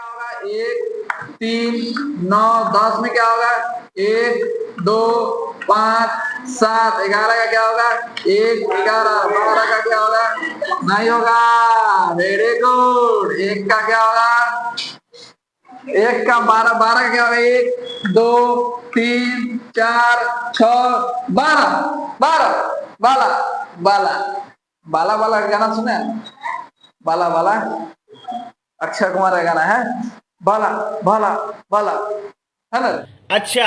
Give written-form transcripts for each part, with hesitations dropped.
क्या होगा? 1 3 9 10 में क्या होगा? 1 2 5 7 11 का क्या होगा? 1 11 12 का क्या होगा? नहीं होगा। Very good. 1 का क्या होगा? 1 का 12 12 का क्या होगा? 1 2 3 4 6 12 12 बाला बाला बाला बाला गाना सुने? बाला बाला अक्षय कुमार का गाना है। बाला बाला बाला, है ना? अच्छा।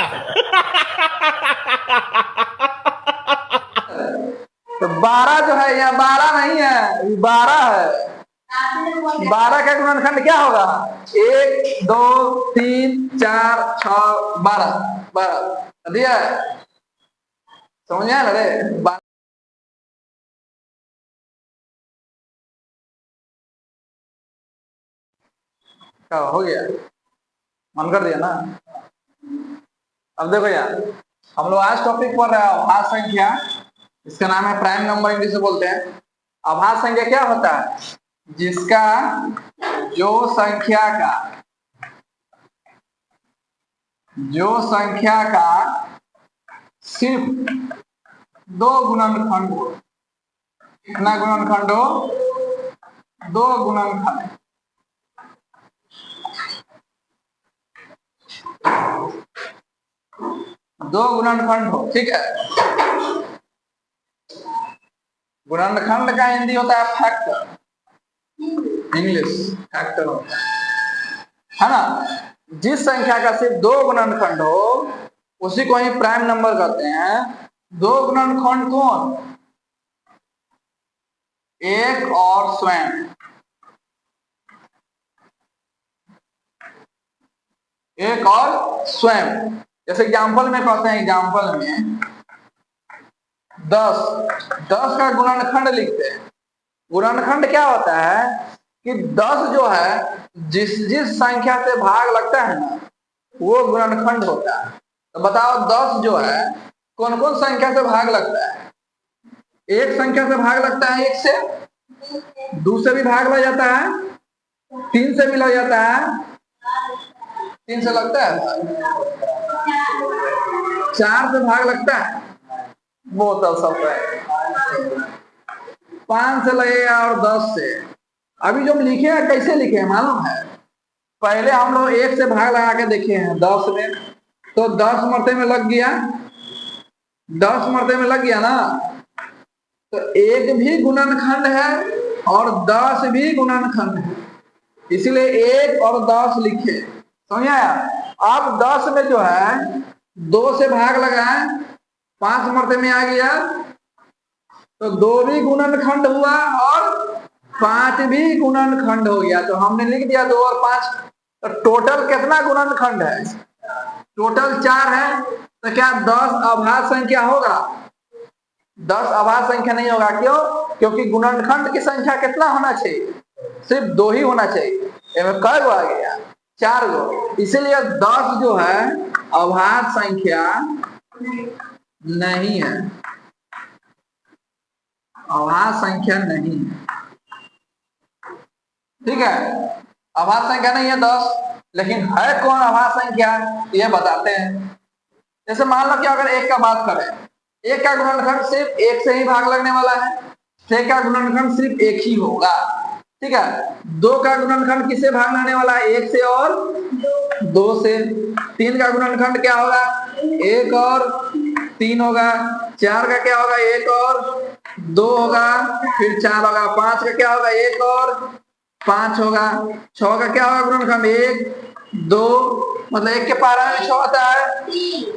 तो 12 जो है यहाँ 12 नहीं है, 12 है। 12 का गुणनखंड क्या होगा? 1 2 3 4 6 12 12 दिया है। समझ आया ना रे? क्या हो गया? मन कर दिया ना? अब देखो यार, हम लोग आज टॉपिक पढ़ रहे हैं अभाज्य संख्या। इसका नाम है प्राइम नंबर, इंग्लिश में बोलते हैं। अभाज्य संख्या क्या होता है? जिसका जो संख्या का सिर्फ 2 गुणनखंड हो। कितना गुणनखंड हो? 2 गुणनखंड। दो गुणनखंड हो, ठीक है। गुणनखंड का हिंदी होता है फैक्टर, इंग्लिश फैक्टर होता है ना। जिस संख्या का सिर्फ 2 गुणनखंड हो उसी को ही प्राइम नंबर कहते हैं। 2 गुणनखंड कौन? एक और स्वयं। एक और स्वयं। जैसे एग्जाम्पल में कहते हैं, एग्जाम्पल में 10 का गुणनखंड लिखते हैं। गुणनखंड क्या होता है कि 10 जो है जिस संख्या से भाग लगता है ना वो गुणनखंड होता है। तो बताओ 10 जो है कौन कौन संख्या से भाग लगता है? एक संख्या से भाग लगता है, 1 से, 2 से भी भाग लग जाता है, 3 से भी लग जाता है, 3 से लगता है, 4 से भाग लगता है, बहुत सब है, 5 से लगेगा और 10 से। अभी जो हम लिखे हैं कैसे लिखे हैं मालूम है? पहले हम लोग 1 से भाग लगा के देखे हैं 10 में, तो 10 मरते में लग गया, 10 मरते में लग गया ना। तो 1 भी गुणनखंड है और 10 भी गुणनखंड है, इसीलिए 1 और 10 लिखे। समझ आया? अब 10 में जो है 2 से भाग लगाए, 5 मरते में आ गया, तो 2 भी गुणनखंड हुआ और 5 भी गुणनखंड हो गया। तो हमने लिख दिया 2 और 5। तो टोटल कितना गुणनखंड है? टोटल 4 है। तो क्या 10 अभाज्य संख्या होगा? 10 अभाज्य संख्या नहीं होगा। क्यों? क्योंकि गुणनखंड की संख्या कितना होना चाहिए? सिर्फ 2 ही होना चाहिए। इसमें कै गो आ गया? 4 गो। इसीलिए 10 जो है अभाज्य संख्या नहीं है, अभाज्य संख्या नहीं है, ठीक है। अभाज्य संख्या नहीं है 10, लेकिन है कौन अभाज्य संख्या ये बताते हैं। जैसे मान लो कि अगर 1 का बात करें, 1 का गुणनखंड सिर्फ 1 से ही भाग लगने वाला है, 6 का गुणनखंड सिर्फ 1 ही होगा, ठीक है। 2 का गुणनखंड किससे भाग लगने वाला है? 1 से और 2 से। 3 का गुणनखंड क्या होगा? 1 और 3 होगा। 4 का क्या होगा? 1 और 2 होगा, फिर 4 होगा। 5 का क्या होगा? 1 और 5 होगा। 6 का क्या होगा गुणनखंड? 1 2, मतलब 1 के पारा में 6 आता है,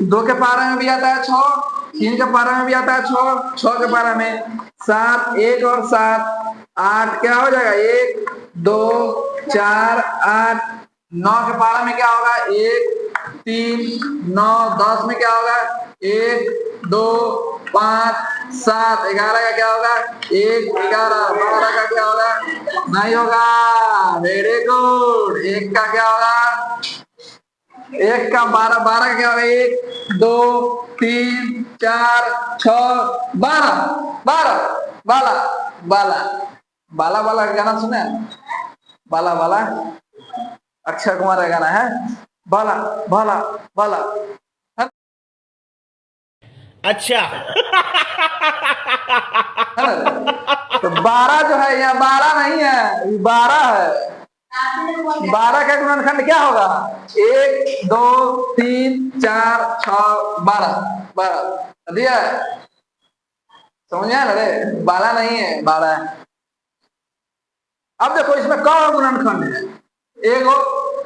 2 के पारा में भी आता है 6, 3 के पारा में भी आता है 6, 6 के पारा में 7, 1 और 7 8, क्या हो जाएगा? 1 2 4 8। 9 के पारा में क्या होगा? 1 3 9। 10 में क्या होगा? 1 2 5 7। 11 का क्या होगा? 1 11। 12 का क्या होगा? नहीं होगा। Very good. 1 का क्या होगा? 1 का 12 12 का क्या होगा? 1 2 3 4 6 12 12 बाला बाला बाला बाला का गाना सुने? बाला बाला अक्षय कुमार का गाना है, बाला बाला बाला। अच्छा। है ना? तो 12 जो है यहाँ 12 नहीं है, 12 है। 12 का गुणनखंड क्या होगा? 1 2 3 4 6 12 12 दिया है, समझ आया ना रे? 12 नहीं है, 12 है। अब देखो इसमें क गुणनखंड है, एगो,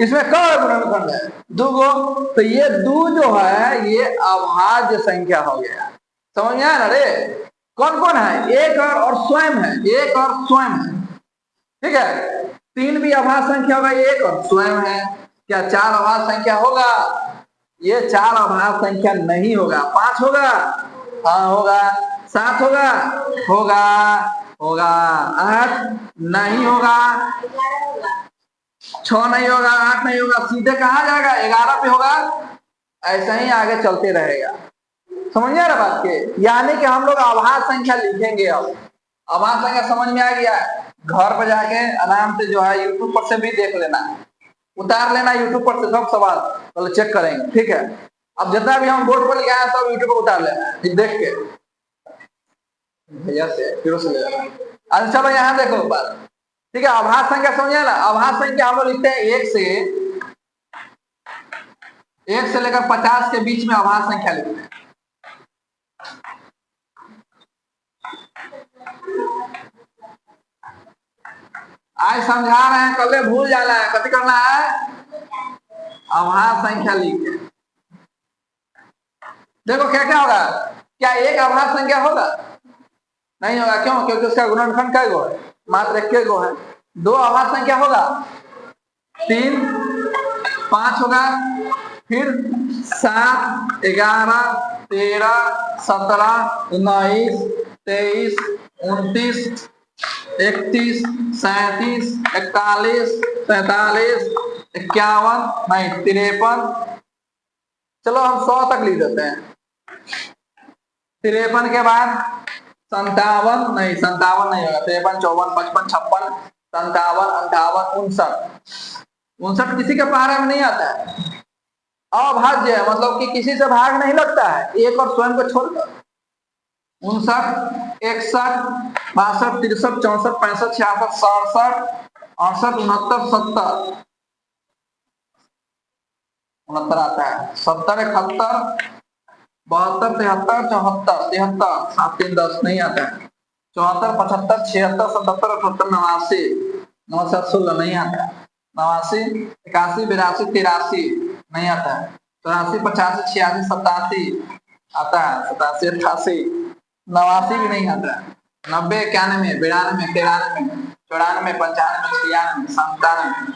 इसमें क गुणनखंड है, दूगो। तो ये दू जो है ये अभाज्य संख्या हो गया, समझ में आया ना रे? कौन कौन है? एक और स्वयं है, एक और स्वयं है, ठीक है। 3 भी अभाज्य संख्या होगा, एक और स्वयं है। क्या 4 अभाज्य संख्या होगा? ये 4 अभाज्य संख्या नहीं होगा। 5 होगा? हाँ होगा। 7 होगा? होगा होगा। 8 नहीं होगा, 6 नहीं होगा, 8 नहीं होगा, सीधे कहा जाएगा? 11 पे होगा। ऐसा ही आगे चलते रहेगा, समझ आ रहा बात के? यानी कि हम लोग अभाज्य संख्या लिखेंगे। अब अभाज्य संख्या समझ में आ गया? घर पर जाके आराम से जो है यूट्यूब पर से भी देख लेना, उतार लेना यूट्यूब पर से सब सवाल, पहले चेक करेंगे, ठीक है। अब जितना भी हम बोर्ड पर लिखा है सब यूट्यूब पर उतार लेना, देख के भैया से फिर से ले लेना। अच्छा चलो यहाँ देखो बात, ठीक है। अभाज्य संख्या समझे ना? अभाज्य संख्या हम लोग लिखते हैं 1 से लेकर 50 के बीच में अभाज्य संख्या लिखते हैं। आज समझा रहे हैं, कल भूल जाना है, कभी करना है अभाज्य संख्या लिख। देखो क्या क्या होगा? क्या एक अभाज्य संख्या होगा? नहीं होगा। क्यों? क्योंकि उसका गुणनखंड कै गो है? मात्र 1 गो है। 2 अभाज्य संख्या होगा? 3 5 होगा, फिर 7 11 13 17 19 23 29 31 37 41 43 51 नहीं 53, चलो हम 100 तक लिख देते हैं। 53 के बाद 57 नहीं, 57 नहीं होगा, 53 54 55 56 57 58 59 किसी के पारे में नहीं आता है। अभाज्य है, मतलब कि किसी से भाग नहीं लगता है, एक और स्वयं को छोड़कर। 59 61 62 63 64 65 66 67 68 69 70 69 आता है, 70 71 72 73 74 73 7 3 10 नहीं आता है, 74 75 76 77 78 89 89 16 नहीं आता है, 89 81 82 83 नहीं आता है, 84 85 86 87 आता है, 87 88 89 भी नहीं आता है, 90 91 92 93 94 95 96 97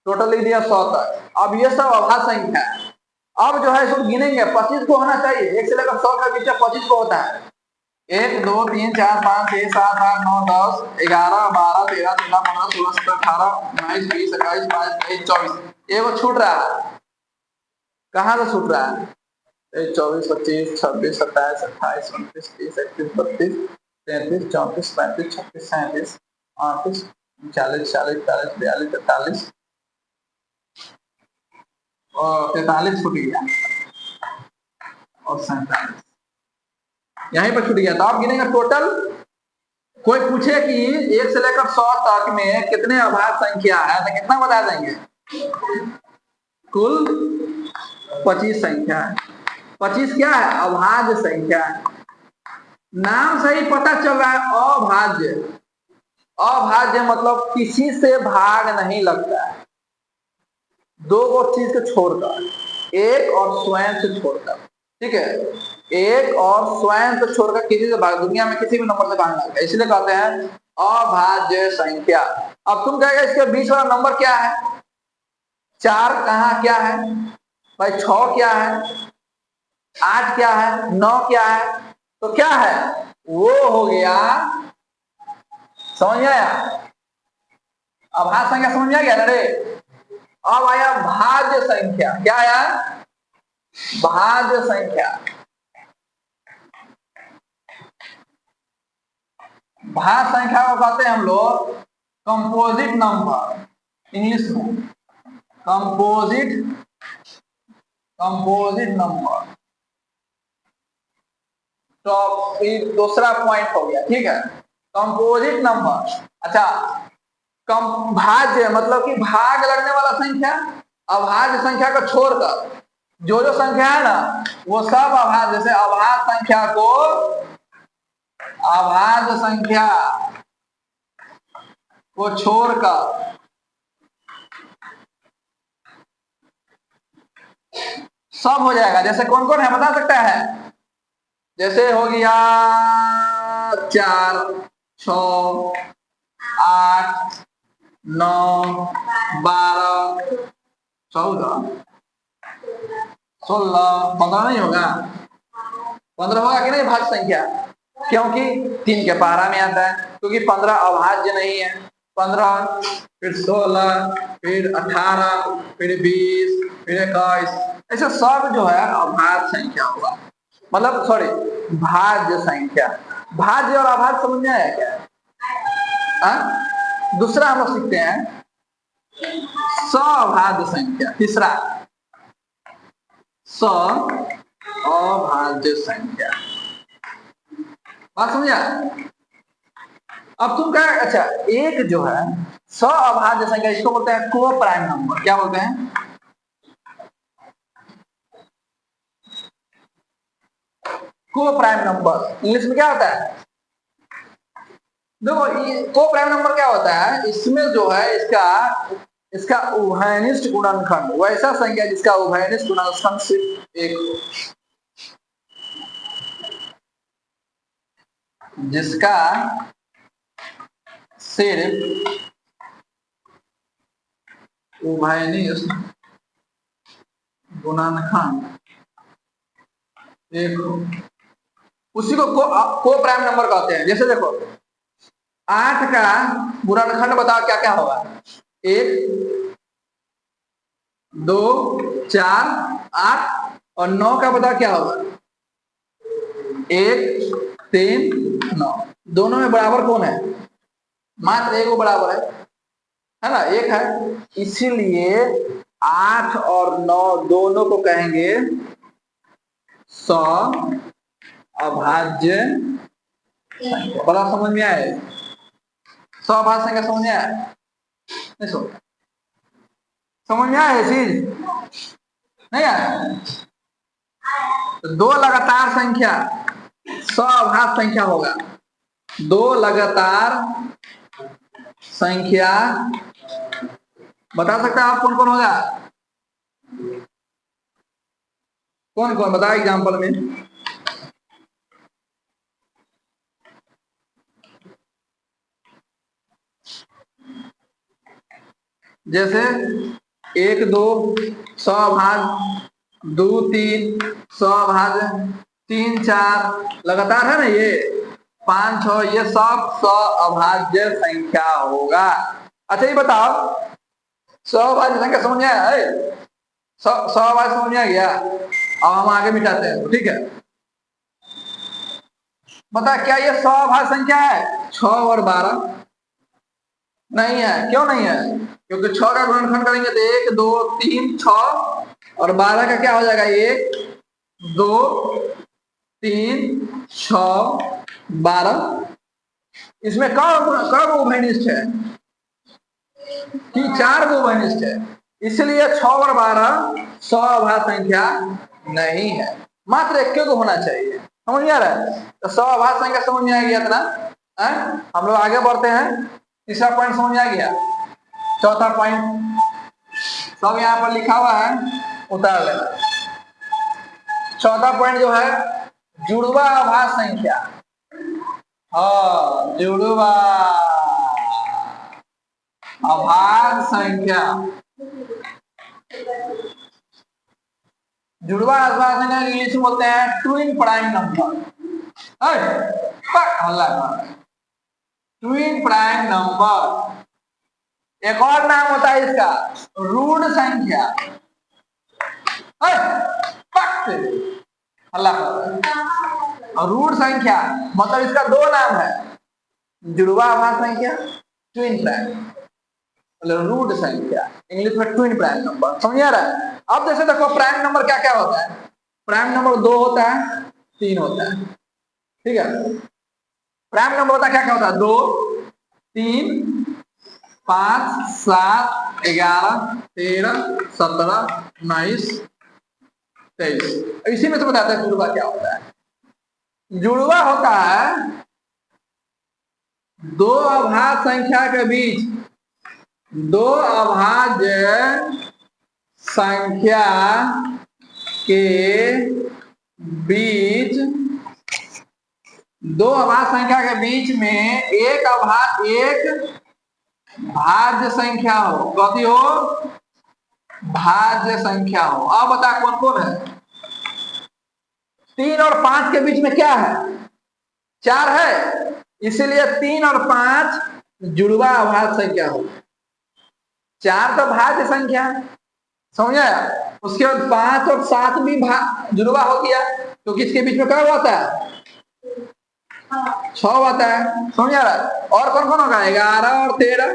टोटल लिख दिया 100 तक। अब ये सब अभाज्य संख्या है। अब जो है इसको गिनेंगे, 25 को होना चाहिए, 1 से लेकर 100 के बीच में 25 को होता है। 1 2 3 4 5 6 7 8 9 10 11 12 13 14 15 16 17 18 19 20 21 22 23 24, ये वो छूट रहा है। कहाँ से छूट रहा है? 24 25 26 27 28 29 30 31 32 33 34 35 36 37 38 40 40 40 42 43 और 43 छूट गया और 47 यहीं पर छूट गया। तो आप गिनेंगे टोटल। कोई पूछे कि 1 से लेकर 100 तक में कितने अभाज्य संख्या है तो कितना बता देंगे? कुल 25 संख्या है। 25 क्या है? अभाज्य संख्या है। नाम से ही पता चल रहा है अभाज्य। अभाज्य मतलब किसी से भाग नहीं लगता है, 2 चीज को छोड़कर, एक और स्वयं से छोड़कर, ठीक है। एक और स्वयं से छोड़कर किसी से भाग, दुनिया में किसी भी नंबर से भाग लगता है, इसलिए कहते हैं अभाज्य संख्या। अब तुम कहेगा इसके बीच वाला नंबर क्या है? 4 कहाँ क्या है भाई? 6 क्या है? 8 क्या है? 9 क्या है? तो क्या है वो? हो गया, समझ में आया? अभाज्य संख्या समझ में आ गया ना रे? अब आया भाज्य संख्या। क्या आया? भाज्य संख्या। भाज्य संख्या को कहते हैं हम लोग कंपोजिट नंबर। इंग्लिश में कंपोजिट नंबर। तो दूसरा पॉइंट हो गया, ठीक है। कंपोजिट नंबर, अच्छा भाज्य मतलब कि भाग लगने वाला संख्या, अभाज्य संख्या को छोड़कर जो जो संख्या है ना वो सब अभाज्य। जैसे अभाज्य संख्या को छोड़कर सब हो जाएगा। जैसे कौन कौन है बता सकता है? जैसे हो गया 4, 6, 8, 9, 12, 14, 16, 15 नहीं होगा? 15 होगा कि नहीं भाज्य संख्या? क्योंकि 3 के पहाड़ा में आता है, क्योंकि 15 अभाज्य नहीं है। 15 फिर 16 फिर 18 फिर 20 फिर 21, ऐसे सब जो है अभाज्य संख्या होगा, मतलब सॉरी भाज्य संख्या। भाज्य और अभाज्य समझ में आया क्या? दूसरा हम लोग सीखते हैं सभाज्य संख्या। तीसरा सभाज्य संख्या, बात समझा? अब तुम क्या, अच्छा एक जो है सअभाज्य संख्या, इसको बोलते हैं को प्राइम नंबर। क्या बोलते हैं? को प्राइम नंबर। इंग्लिश में क्या होता है? देखो को प्राइम नंबर क्या होता है, इसमें जो है इसका उभयनिष्ठ गुणनखंड, वैसा संख्या जिसका उभयनिष्ठ गुणनखंड सिर्फ एक हो, जिसका सिर्फ उभयनिष्ठ गुणनखंड एक हो, उसी को प्राइम नंबर कहते हैं। जैसे देखो 8 का गुणनखंड बताओ क्या क्या होगा? 1, 2, 4, 8 और 9 का बताओ क्या होगा? 1, 3, 9। दोनों में बराबर कौन है? मात्र एक वो बराबर है ना, एक है। इसीलिए 8 और 9 दोनों को कहेंगे सअभाज्य संख्या। बड़ा समझ में आए? सअभाज्य संख्या समझ में आया? नहीं समझ में आया? चीज नहीं आया? तो 2 लगातार संख्या सअभाज्य संख्या होगा। 2 लगातार संख्या बता सकता है आप कौन कौन होगा? कौन कौन बताओ एग्जाम्पल में। जैसे 1, 2 सअभाज्य, 2, 3 सअभाज्य, 3, 4 लगातार है ना, ये 5, 6 ये सब सअभाज्य संख्या होगा। अच्छा ये बताओ सअभाज्य संख्या समझ में आया है? सअभाज्य समझ में आ गया? अब हम आगे मिटाते हैं, ठीक है। बता क्या ये सअभाज्य संख्या है? 6 और 12 नहीं है। क्यों नहीं है? क्योंकि 6 का गुणनखंड करेंगे तो 1, 2, 3, 6 और 12 का क्या हो जाएगा? 1, 2, 3, 6, 12। इसमें कब उभयनिष्ठ है? कि 4 को उभयनिष्ठ है, इसलिए 6 और 12 सअभाज्य संख्या नहीं है, मात्र एक को होना चाहिए। समझ में आ रहा है? तो सअभाज्य संख्या समझ में आ गया इतना। हम लोग आगे बढ़ते हैं। तीसरा पॉइंट समझ में आ गया। चौथा पॉइंट सब यहाँ पर लिखा हुआ है, उतार लेना। चौथा पॉइंट जो है जुड़वा अभाज्य संख्या। हाँ, जुड़वा अभाज्य संख्या। जुड़वा अभाज्य संख्या इंग्लिश में बोलते हैं twin prime number. Twin prime number. एक और नाम होता है इसका रूढ़ संख्या। रूढ़ संख्या मतलब इसका 2 नाम है, जुड़वा अभाज्य संख्या, ट्विन प्राइम। रूट संख्या, इंग्लिश में ट्विन प्राइम नंबर। समझ आ रहा है? अब जैसे देखो प्राइम नंबर क्या क्या होता है। प्राइम नंबर 2 होता है, 3 होता है, ठीक है। प्राइम नंबर होता है क्या क्या होता है, 2, 3, 5, 7, 11, 13, 17, 19, 23। इसी में तो बताते हैं जुड़वा क्या होता है। जुड़वा होता है दो अभाज्य संख्या के बीच, दो अभाज्य संख्या के बीच, दो अभाज्य संख्या के बीच में एक भाज्य संख्या हो। कथी हो? भाज्य संख्या हो। अब बता कौन कौन है। 3 और 5 के बीच में क्या है, 4 है, इसलिए 3 और 5 जुड़वा अभाज्य संख्या हो। 4 तो भाज्य संख्या, समझा? उसके बाद 5 और 7 भी जुड़वा हो गया, तो किसके बीच में क्या होता है, 6 होता है। समझ आ रहा है? और कौन कौन होगा, 11 और 13,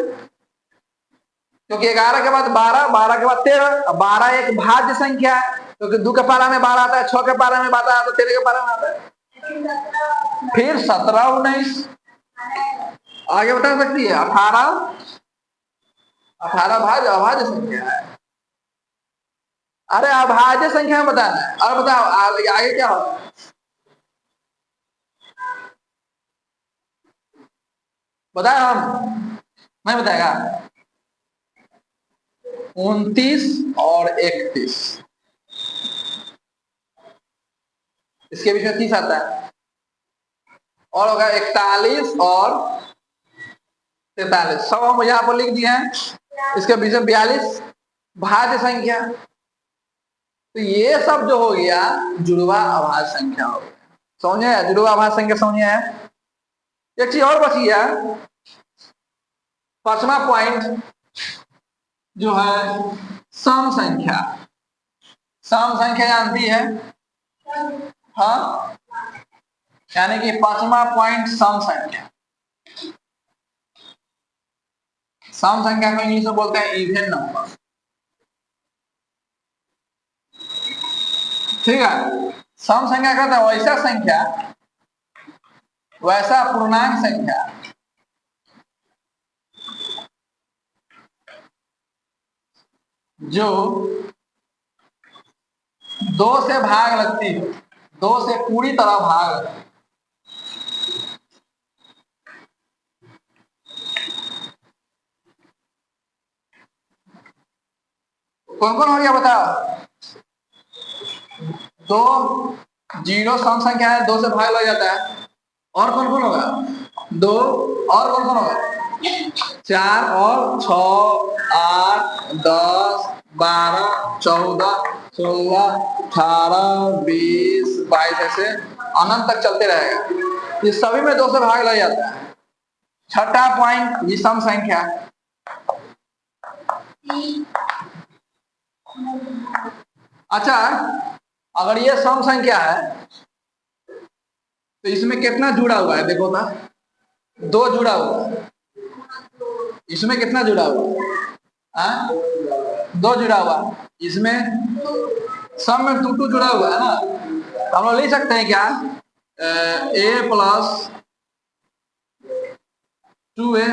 क्योंकि 11 के बाद 12, 12 के बाद 13, 12 एक भाज्य संख्या है, क्योंकि 2 के पारा में 12 आता है, 6 के पारा में 12 आता है, 13 के पारा में आता है। फिर 17, 19 आगे बता सकती है। 18 भाज्य अभाज्य संख्या है। अरे अभाज्य संख्या में बताना है। और बताओ आगे क्या होगा, बताए हम, नहीं बताएगा। 29 और 31, इसके बीच में 30 आता है। और होगा 41 और 43, सब हम यहाँ पर लिख दिए हैं। इसके बीच में 42 भाज्य संख्या। तो ये सब जो हो गया जुड़वा अभाज्य संख्या हो गया। समझे? जुड़वा अभाज्य संख्या समझे है। एक चीज और बची है, 5वां पॉइंट जो है सम संख्या। सम संख्या जानती है? हाँ, यानी कि 5वां पॉइंट सम संख्या। सम संख्या को इंग्लिश में बोलते हैं इवन नंबर, ठीक है। सम संख्या कहता है वैसा संख्या, वैसा पूर्णांक संख्या जो 2 से भाग लगती है, 2 से पूरी तरह भाग लगती है। कौन कौन हो गया बताओ? 2 जीरो सम संख्या है, 2 से भाग लग जाता है। और कौन कौन होगा? 2 और कौन कौन होगा? 4 और 6, 8, 10, 12, 14, 16, 18, 20, 22 ऐसे अनंत तक चलते रहेगा। ये सभी में 2 से भाग लग जाता है। छठा पॉइंट विषम संख्या। अच्छा, अगर ये सम संख्या है तो इसमें कितना जुड़ा हुआ है, देखो ना। 2 जुड़ा हुआ है, इसमें कितना जुड़ा हुआ है? 2 जुड़ा हुआ, इसमें सब में 2 जुड़ा हुआ है ना। तो हम लोग लिख सकते हैं क्या, a + 2a।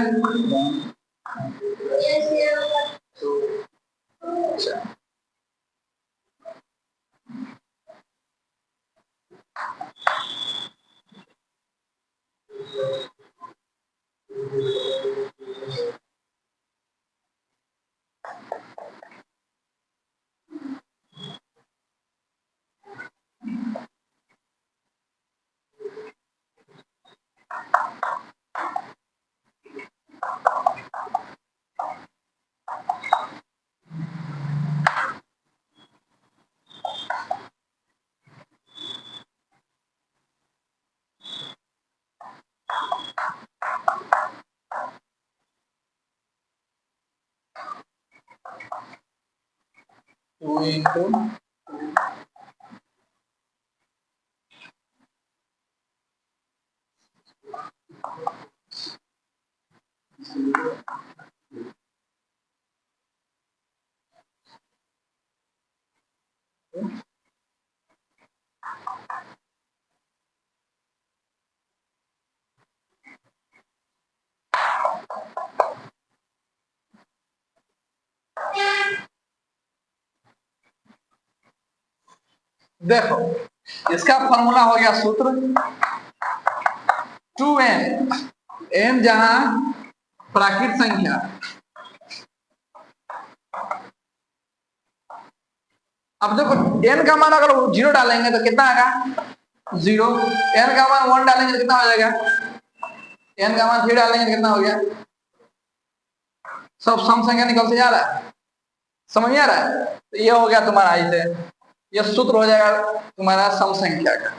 टू इंटू देखो इसका फॉर्मूला हो गया सूत्र 2n, n जहां प्राकृत संख्या, अब देखो n का मान अगर 0 डालेंगे तो कितना आएगा 0, n का मान 1 डालेंगे तो कितना हो जाएगा, n का मान 3 डालेंगे तो कितना हो गया, सब सम संख्या निकलते जा रहा है, समझ में आ रहा है। तो ये हो गया तुम्हारा, ऐसे ये सूत्र हो जाएगा तुम्हारा सम संख्या का।